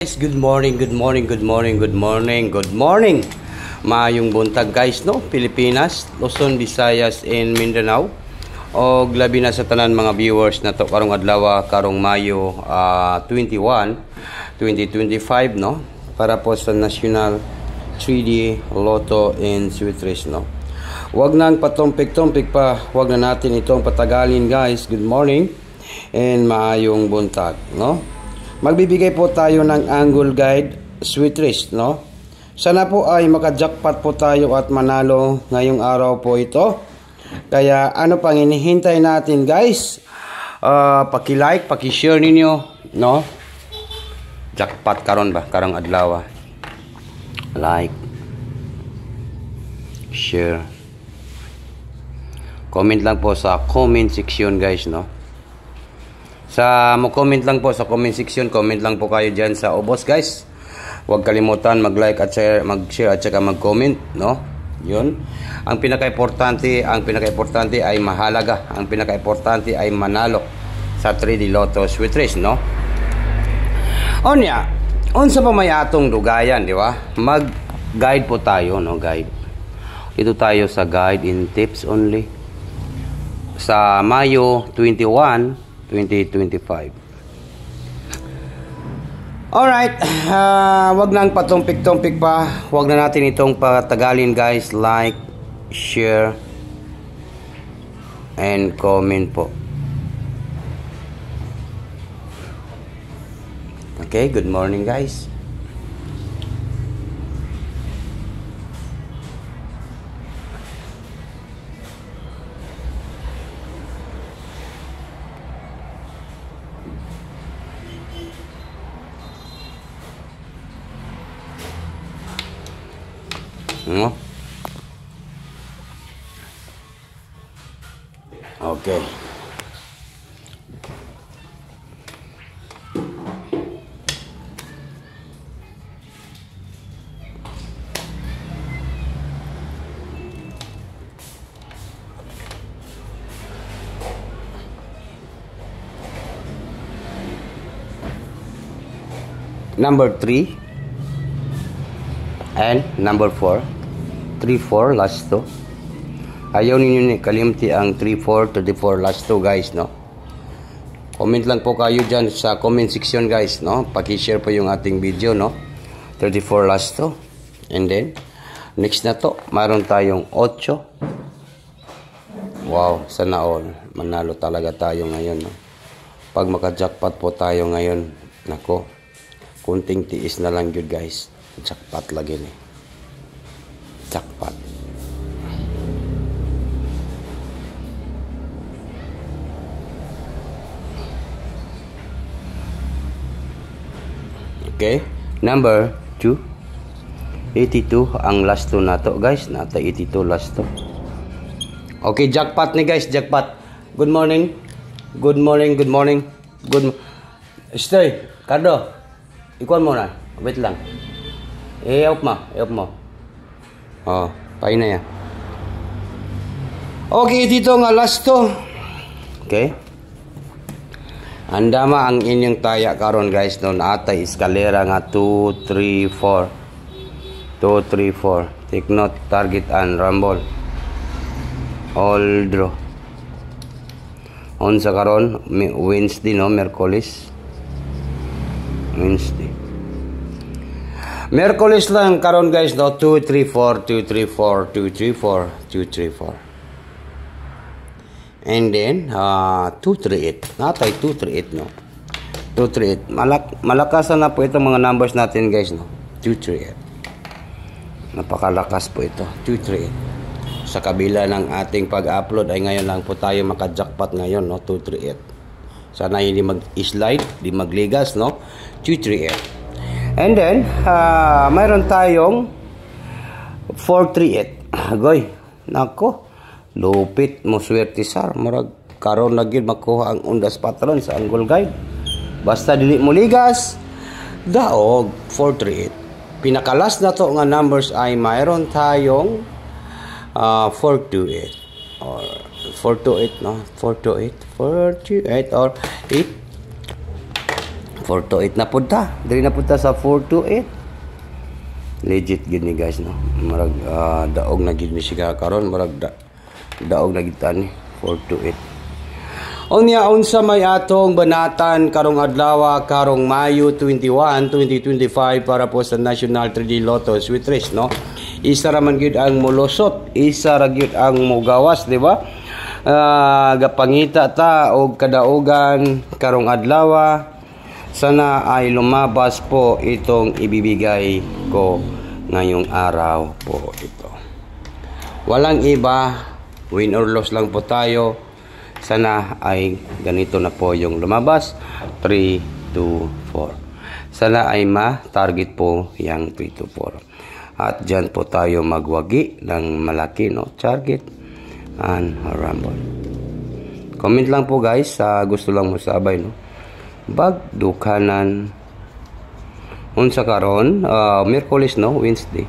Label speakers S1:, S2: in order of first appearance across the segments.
S1: Guys, good morning, good morning, good morning, good morning, good morning. Maayong buntag guys, no? Pilipinas, Luzon, Visayas, and Mindanao. O labi na sa tanan mga viewers na to karong adlaw karong Mayo 21, 2025, no? Para po sa National 3D Lotto and Sweet Race, no? Wag nang patumpik-tumpik pa, wag na natin itong patagalin guys. Good morning and maayong buntag, no? Magbibigay po tayo ng angle guide sweet race, no? Sana po ay maka-jackpot po tayo at manalo ngayong araw po ito. Kaya ano pang hinihintay natin guys? Paki-like, paki-share ninyo, no? Jackpot karon ba? Karong adlaw. Like, share. Comment lang po sa comment section guys, no? Comment lang po sa comment section, comment lang po kayo dyan sa ubos guys. Huwag kalimutan mag-like at share, mag-share at saka mag-comment, no? Yun. Ang pinaka-importante ay mahalaga. Ang pinaka-importante ay manalo sa 3D Lotto Sweet Race, no? Onya, unsa pa may atong dugayan, di ba? Mag-guide po tayo, no? Guide. Ito tayo sa guide in tips only. Sa Mayo 21, 2025. Alright, wag nang patumpik-tumpik pa. Wag na natin itong patagalin guys. Like, share, and comment po. Okay, good morning guys. No? Okay. Number 3 and number 4. 3-4 last 2. Ayaw ninyo ni kalimti ang 3-4 to the 4 last 2 guys, no? Comment lang po kayo dyan sa comment section guys, no? Paki-share po yung ating video, no? 34 last 2. And then next na to, mayroon tayong 8. Wow, sana all manalo talaga tayo ngayon, no? Pag maka-jackpot po tayo ngayon, nako, kunting tiis na lang yun guys. Jackpot lagi ni. Jackpot. Okay, number 2. 82 ang last 2 nato guys. Nata 82 last 2. Okay, jackpot ni guys, jackpot. Good morning. Good morning, good morning. Stay, Cardo. Ikuan mo na. Wait lang. Help mo. Oh, pain na yan. Okay, dito nga last to. Okay. Andama ang inyong taya karon guys, no? Atay eskalera nga 2, 3, 4. 2, 3, 4. Take note, target and rumble. All draw. On sa karon, Wednesday, no? Merkulis. Wednesday. Merkulis lang karon guys, no? 2, 3, 4, 2, 3, 4, 2, 3, 4, 2, 3, 4. And then, 2, 3, 8. Natay 2, 3, 8, no? 2, 3, 8. Malakasan na po itong mga numbers natin guys, no? 2, 3, 8. Napakalakas po ito. 2, 3, 8. Sa kabila ng ating pag-upload ay ngayon lang po tayo maka-jackpot ngayon, no? 2, 3, 8. Sana hindi mag-slide, hindi magligas, no? 2, 3, 8. And then, mayroon tayong 438. Agoy, nako, lupit mo swerte sar. Marag karon lagi makuha ang undas patron sa angle guide. Basta dili mo ligas, daog 438. Pinakalas na to nga numbers ay mayroon tayong 428 or 428, no? 428 or 8 4 to 8 na punta. Dili na punta sa 4 to 8. Legit gid ni guys no. Marag daog na gid mi siya karon, marag daog na gid tani 4 to 8. Unya unsa may atong banatan karong adlaw karong Mayo 21, 2025 para po sa National 3D Lotto Sweet Race no. Isa ra man gyud ang molusot, isa ra gyud ang mogawas, di ba? Gapangita ta og kadaugan karong adlaw. Sana ay lumabas po itong ibibigay ko ngayong araw po ito. Walang iba, win or loss lang po tayo. Sana ay ganito na po yung lumabas. 3, 2, 4. Sana ay ma-target po yung 3 to 4. At dyan po tayo magwagi ng malaki, no? Target and rumble. Comment lang po guys, gusto lang mo sabay, no? Bagdukanan. Unsa karon? Miyerkules, no? Wednesday.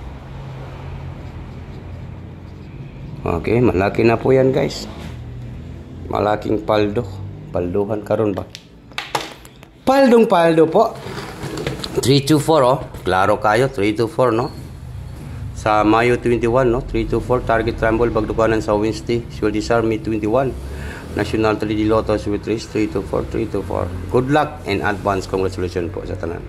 S1: Okay, malaki na po yan guys. Malaking paldo. Palduhan karon ba? Paldo po. 3 to 4 oh. Klaro kayo, 3 to 4 no. Sa Mayo 21 no, 3 to 4 target rumble bagdukanan sa Wednesday. Sure Disarmy 21. National 3D Lotto Sweet Race 3 to 4, 3 to 4. Good luck and advance congratulations po sa tanan.